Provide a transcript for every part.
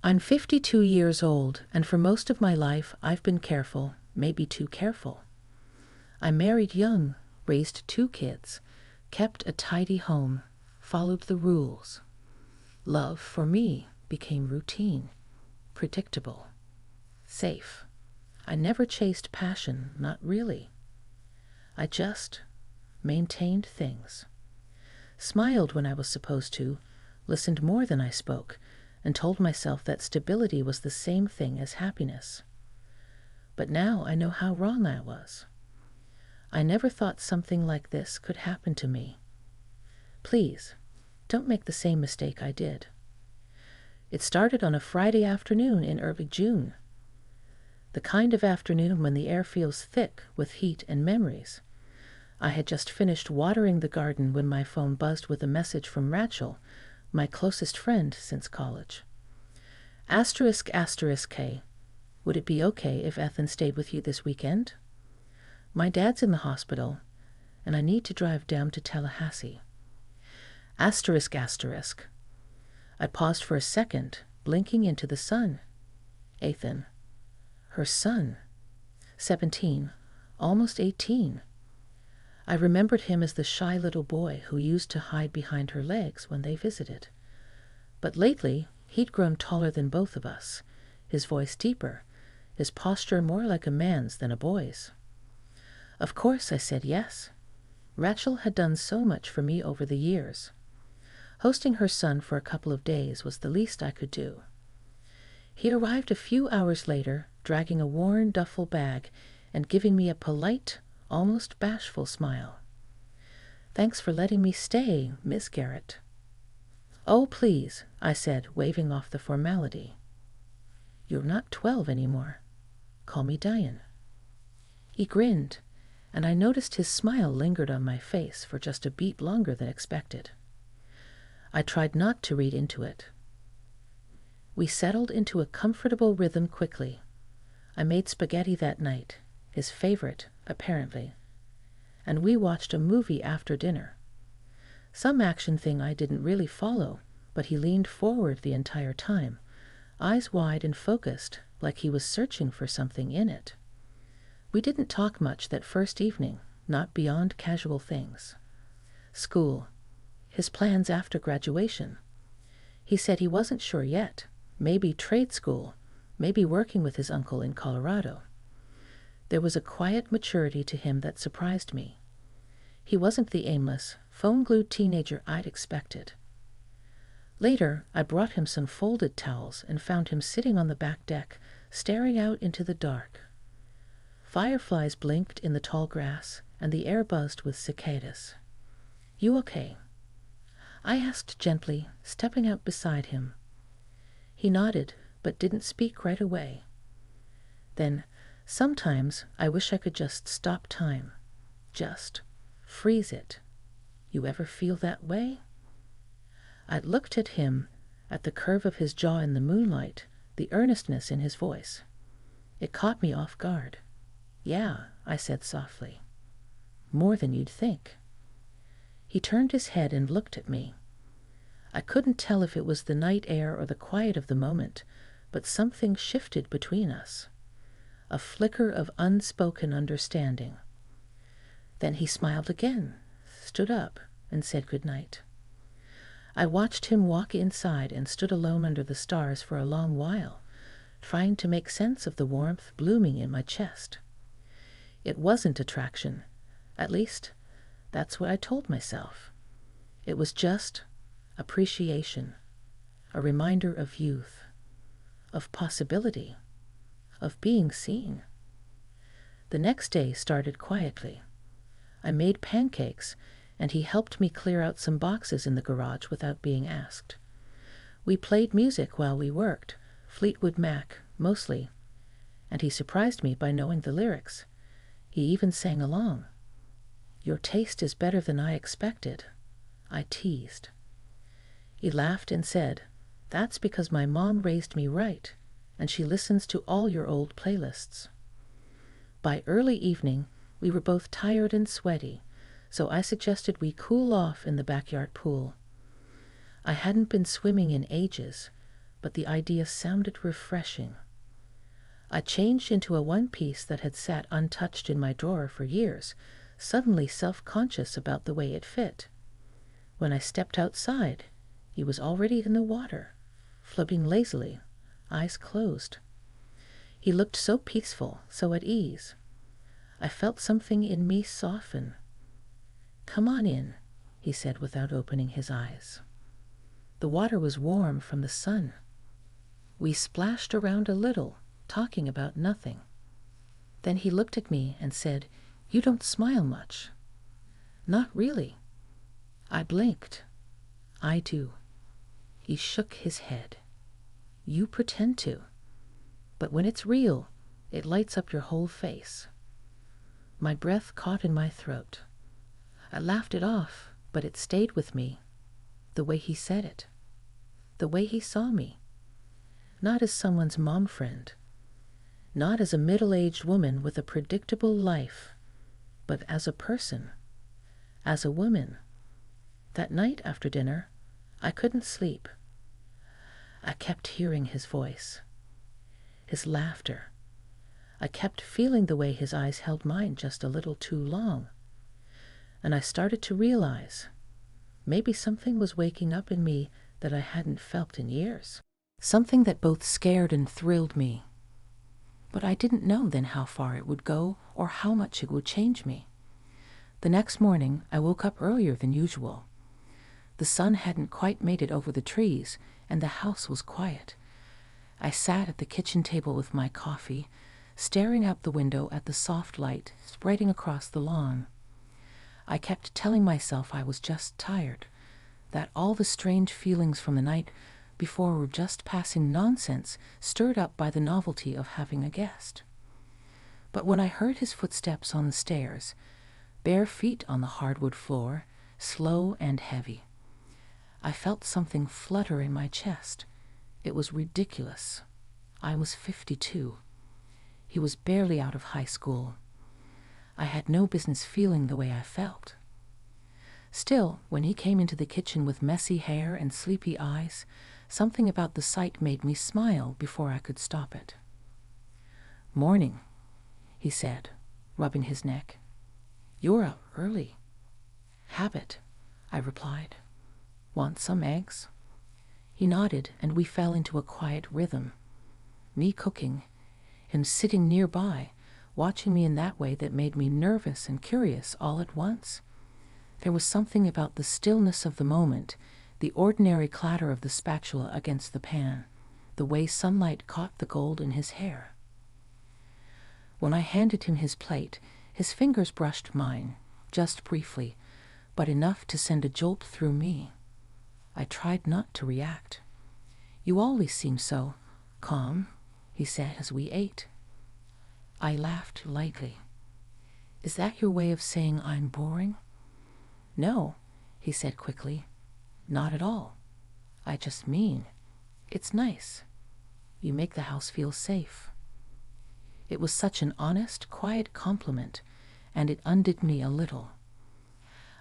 I'm 52 years old, and for most of my life I've been careful, maybe too careful. I married young, raised 2 kids, kept a tidy home, followed the rules. Love, for me, became routine, predictable, safe. I never chased passion, not really. I just maintained things. Smiled when I was supposed to, listened more than I spoke, and told myself that stability was the same thing as happiness. But now I know how wrong I was. I never thought something like this could happen to me. Please, don't make the same mistake I did. It started on a Friday afternoon in early June. The kind of afternoon when the air feels thick with heat and memories. I had just finished watering the garden when my phone buzzed with a message from Rachel, my closest friend since college. **K. Would it be okay if Ethan stayed with you this weekend? My dad's in the hospital, and I need to drive down to Tallahassee. ***. I paused for a second, blinking into the sun. Ethan. Her son. 17, almost 18. I remembered him as the shy little boy who used to hide behind her legs when they visited. But lately, he'd grown taller than both of us, his voice deeper, his posture more like a man's than a boy's. Of course I said yes. Rachel had done so much for me over the years. Hosting her son for a couple of days was the least I could do. He arrived a few hours later, dragging a worn duffel bag and giving me a polite, almost bashful smile. "Thanks for letting me stay, Miss Garrett." "Oh, please," I said, waving off the formality. "You're not 12 anymore. Call me Diane." He grinned, and I noticed his smile lingered on my face for just a beat longer than expected. I tried not to read into it. We settled into a comfortable rhythm quickly. I made spaghetti that night, his favorite, apparently, and we watched a movie after dinner. Some action thing I didn't really follow, but he leaned forward the entire time, eyes wide and focused, like he was searching for something in it. We didn't talk much that first evening, not beyond casual things. School. His plans after graduation. He said he wasn't sure yet. Maybe trade school, maybe working with his uncle in Colorado. There was a quiet maturity to him that surprised me. He wasn't the aimless, phone-glued teenager I'd expected. Later, I brought him some folded towels and found him sitting on the back deck, staring out into the dark. Fireflies blinked in the tall grass, and the air buzzed with cicadas. "You okay?" I asked gently, stepping out beside him. He nodded, but didn't speak right away. Then, sometimes I wish I could just stop time. Just freeze it. You ever feel that way? I looked at him, at the curve of his jaw in the moonlight, the earnestness in his voice. It caught me off guard. "Yeah," I said softly. "More than you'd think." He turned his head and looked at me. I couldn't tell if it was the night air or the quiet of the moment, but something shifted between us. A flicker of unspoken understanding. Then he smiled again, stood up, and said goodnight. I watched him walk inside and stood alone under the stars for a long while, trying to make sense of the warmth blooming in my chest. It wasn't attraction. At least, that's what I told myself. It was just appreciation, a reminder of youth, of possibility, of being seen. The next day started quietly. I made pancakes, and he helped me clear out some boxes in the garage without being asked. We played music while we worked, Fleetwood Mac, mostly, and he surprised me by knowing the lyrics. He even sang along. "Your taste is better than I expected," I teased. He laughed and said, "That's because my mom raised me right, and she listens to all your old playlists." By early evening, we were both tired and sweaty, so I suggested we cool off in the backyard pool. I hadn't been swimming in ages, but the idea sounded refreshing. I changed into a one-piece that had sat untouched in my drawer for years, suddenly self-conscious about the way it fit. When I stepped outside, he was already in the water, flipping lazily, eyes closed. He looked so peaceful, so at ease. I felt something in me soften. "Come on in," he said without opening his eyes. The water was warm from the sun. We splashed around a little, talking about nothing. Then he looked at me and said, "You don't smile much." "Not really." I blinked. "I do." He shook his head. "You pretend to. But when it's real, it lights up your whole face." My breath caught in my throat. I laughed it off, but it stayed with me. The way he said it. The way he saw me. Not as someone's mom friend. Not as a middle-aged woman with a predictable life, but as a person. As a woman. That night after dinner, I couldn't sleep. I kept hearing his voice. His laughter. I kept feeling the way his eyes held mine just a little too long. And I started to realize maybe something was waking up in me that I hadn't felt in years. Something that both scared and thrilled me. But I didn't know then how far it would go or how much it would change me. The next morning, I woke up earlier than usual. The sun hadn't quite made it over the trees, and the house was quiet. I sat at the kitchen table with my coffee, staring out the window at the soft light spreading across the lawn. I kept telling myself I was just tired, that all the strange feelings from the night before were just passing nonsense stirred up by the novelty of having a guest. But when I heard his footsteps on the stairs, bare feet on the hardwood floor, slow and heavy, I felt something flutter in my chest. It was ridiculous. I was 52. He was barely out of high school. I had no business feeling the way I felt. Still, when he came into the kitchen with messy hair and sleepy eyes, something about the sight made me smile before I could stop it. "Morning," he said, rubbing his neck. "You're up early." "Habit," I replied. "Want some eggs?" He nodded, and we fell into a quiet rhythm. Me cooking, him sitting nearby, watching me in that way that made me nervous and curious all at once. There was something about the stillness of the moment, the ordinary clatter of the spatula against the pan, the way sunlight caught the gold in his hair. When I handed him his plate, his fingers brushed mine, just briefly, but enough to send a jolt through me. I tried not to react. "You always seem so calm," he said as we ate. I laughed lightly. "Is that your way of saying I'm boring?" "No," he said quickly. "Not at all. I just mean, it's nice. You make the house feel safe." It was such an honest, quiet compliment, and it undid me a little.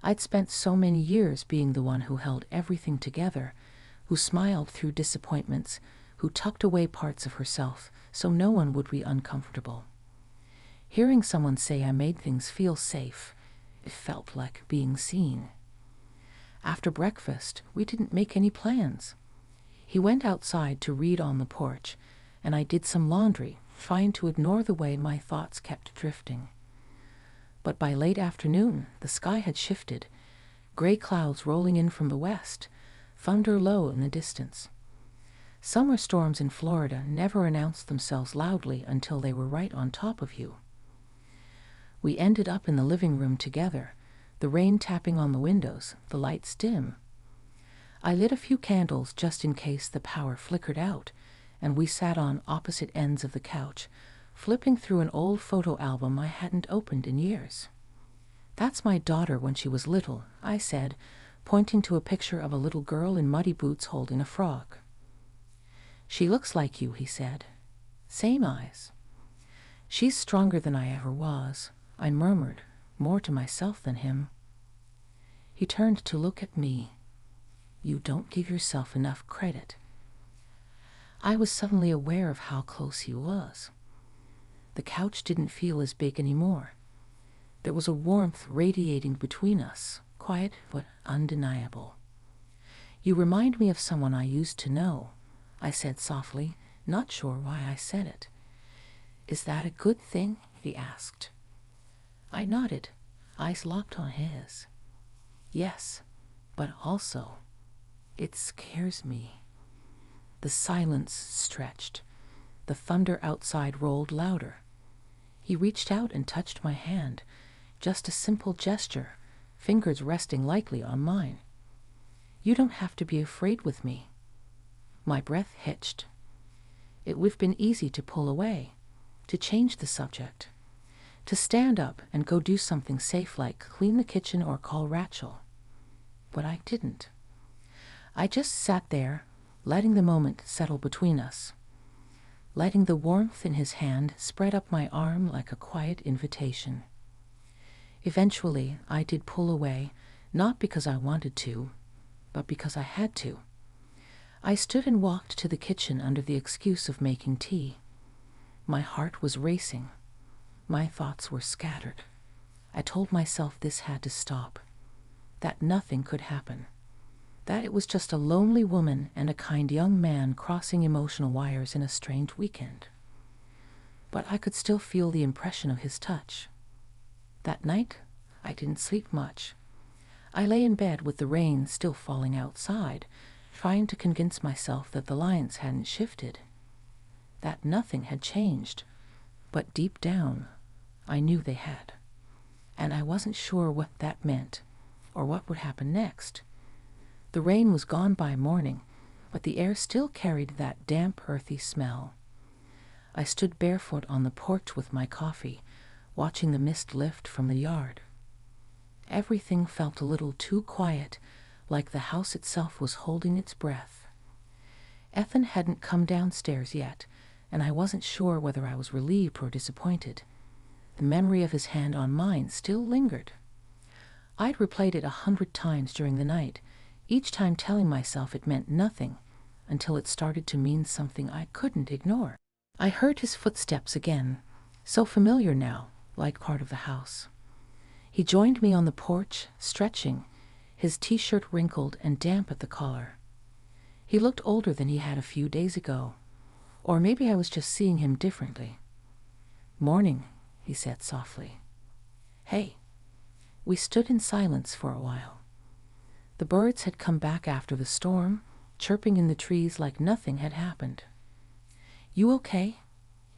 I'd spent so many years being the one who held everything together, who smiled through disappointments, who tucked away parts of herself so no one would be uncomfortable. Hearing someone say I made things feel safe, it felt like being seen. After breakfast, we didn't make any plans. He went outside to read on the porch, and I did some laundry, trying to ignore the way my thoughts kept drifting. But by late afternoon, the sky had shifted, gray clouds rolling in from the west, thunder low in the distance. Summer storms in Florida never announced themselves loudly until they were right on top of you. We ended up in the living room together, the rain tapping on the windows, the lights dim. I lit a few candles just in case the power flickered out, and we sat on opposite ends of the couch, flipping through an old photo album I hadn't opened in years. "That's my daughter when she was little," I said, pointing to a picture of a little girl in muddy boots holding a frog. "She looks like you," he said. "Same eyes." "She's stronger than I ever was," I murmured, more to myself than him. He turned to look at me. "You don't give yourself enough credit." I was suddenly aware of how close he was. The couch didn't feel as big anymore. There was a warmth radiating between us, quiet but undeniable. "You remind me of someone I used to know," I said softly, not sure why I said it. "Is that a good thing?" he asked. I nodded, eyes locked on his. "Yes, but also, it scares me." The silence stretched. The thunder outside rolled louder. He reached out and touched my hand, just a simple gesture, fingers resting lightly on mine. "You don't have to be afraid with me." My breath hitched. It would have been easy to pull away, to change the subject, to stand up and go do something safe like clean the kitchen or call Rachel. But I didn't. I just sat there, letting the moment settle between us, letting the warmth in his hand spread up my arm like a quiet invitation. Eventually, I did pull away, not because I wanted to, but because I had to. I stood and walked to the kitchen under the excuse of making tea. My heart was racing. My thoughts were scattered. I told myself this had to stop, that nothing could happen, that it was just a lonely woman and a kind young man crossing emotional wires in a strange weekend. But I could still feel the impression of his touch. That night, I didn't sleep much. I lay in bed with the rain still falling outside, trying to convince myself that the lines hadn't shifted, that nothing had changed. But deep down, I knew they had. And I wasn't sure what that meant, or what would happen next. The rain was gone by morning, but the air still carried that damp, earthy smell. I stood barefoot on the porch with my coffee, watching the mist lift from the yard. Everything felt a little too quiet, like the house itself was holding its breath. Ethan hadn't come downstairs yet, and I wasn't sure whether I was relieved or disappointed. The memory of his hand on mine still lingered. I'd replayed it 100 times during the night, each time telling myself it meant nothing, until it started to mean something I couldn't ignore. I heard his footsteps again, so familiar now, like part of the house. He joined me on the porch, stretching, his t-shirt wrinkled and damp at the collar. He looked older than he had a few days ago, or maybe I was just seeing him differently. "Morning," he said softly. "Hey." We stood in silence for a while. The birds had come back after the storm, chirping in the trees like nothing had happened. "You okay?"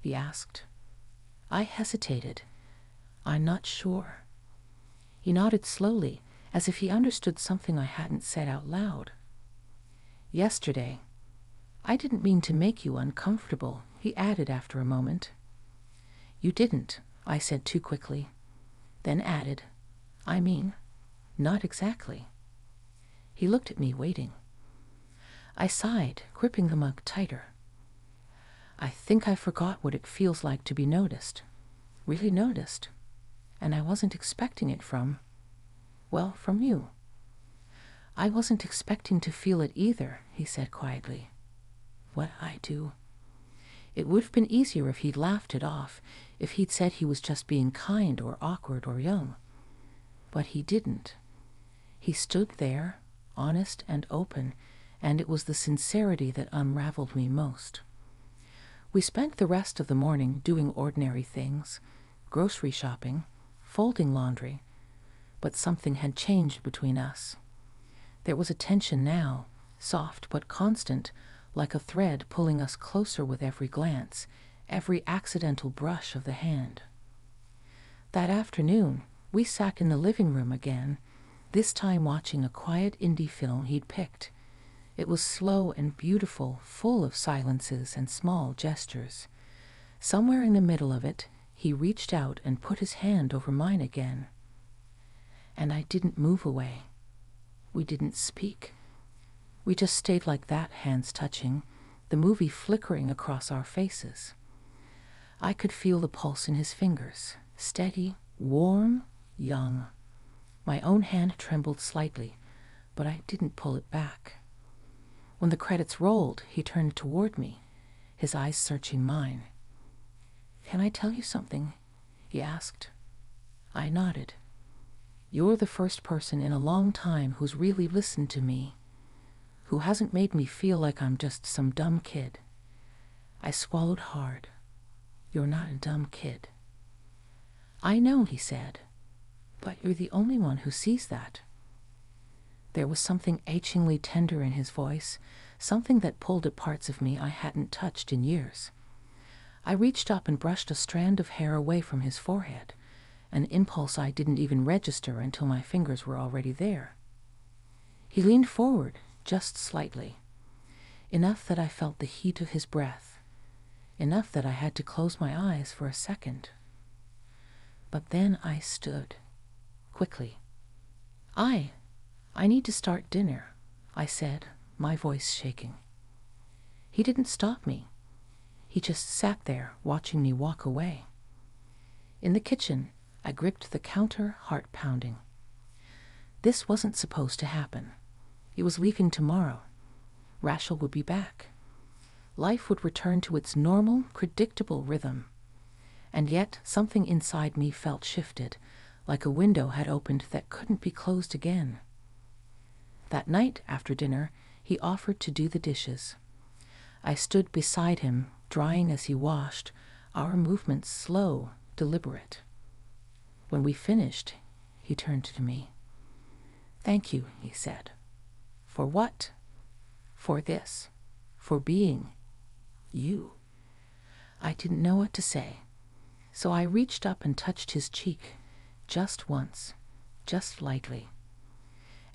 he asked. I hesitated. "I'm not sure." He nodded slowly, as if he understood something I hadn't said out loud. "Yesterday, I didn't mean to make you uncomfortable," he added after a moment. "You didn't," I said too quickly, then added, "I mean, not exactly." He looked at me, waiting. I sighed, gripping the mug tighter. "I think I forgot what it feels like to be noticed, really noticed, and I wasn't expecting it from you." "I wasn't expecting to feel it either," he said quietly. "What I do." It would have been easier if he'd laughed it off, if he'd said he was just being kind or awkward or young. But he didn't. He stood there, honest and open, and it was the sincerity that unraveled me most. We spent the rest of the morning doing ordinary things, grocery shopping, folding laundry, but something had changed between us. There was a tension now, soft but constant, like a thread pulling us closer with every glance, every accidental brush of the hand. That afternoon, we sat in the living room again, this time watching a quiet indie film he'd picked. It was slow and beautiful, full of silences and small gestures. Somewhere in the middle of it, he reached out and put his hand over mine again. And I didn't move away. We didn't speak. We just stayed like that, hands touching, the movie flickering across our faces. I could feel the pulse in his fingers, steady, warm, young. My own hand trembled slightly, but I didn't pull it back. When the credits rolled, he turned toward me, his eyes searching mine. "Can I tell you something?" he asked. I nodded. "You're the first person in a long time who's really listened to me, who hasn't made me feel like I'm just some dumb kid." I swallowed hard. "You're not a dumb kid." "I know," he said, "but you're the only one who sees that." There was something achingly tender in his voice, something that pulled at parts of me I hadn't touched in years. I reached up and brushed a strand of hair away from his forehead, an impulse I didn't even register until my fingers were already there. He leaned forward, just slightly, enough that I felt the heat of his breath, enough that I had to close my eyes for a second. But then I stood, quickly. I need to start dinner," I said, my voice shaking. He didn't stop me. He just sat there, watching me walk away. In the kitchen, I gripped the counter, heart pounding. This wasn't supposed to happen. He was leaving tomorrow. Rachel would be back. Life would return to its normal, predictable rhythm. And yet something inside me felt shifted, like a window had opened that couldn't be closed again. That night, after dinner, he offered to do the dishes. I stood beside him, drying as he washed, our movements slow, deliberate. When we finished, he turned to me. "Thank you," he said. "For what?" "For this. For being you." I didn't know what to say, so I reached up and touched his cheek, just once, just lightly.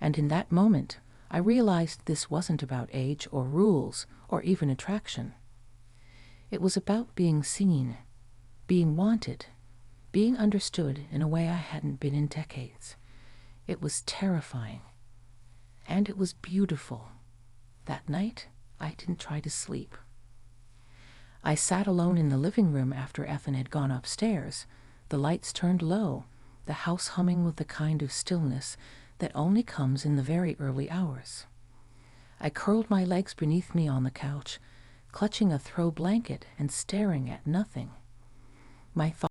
And in that moment, I realized this wasn't about age or rules or even attraction. It was about being seen, being wanted, being understood in a way I hadn't been in decades. It was terrifying. And it was beautiful. That night, I didn't try to sleep. I sat alone in the living room after Ethan had gone upstairs, the lights turned low, the house humming with the kind of stillness that only comes in the very early hours. I curled my legs beneath me on the couch, clutching a throw blanket and staring at nothing. My thoughts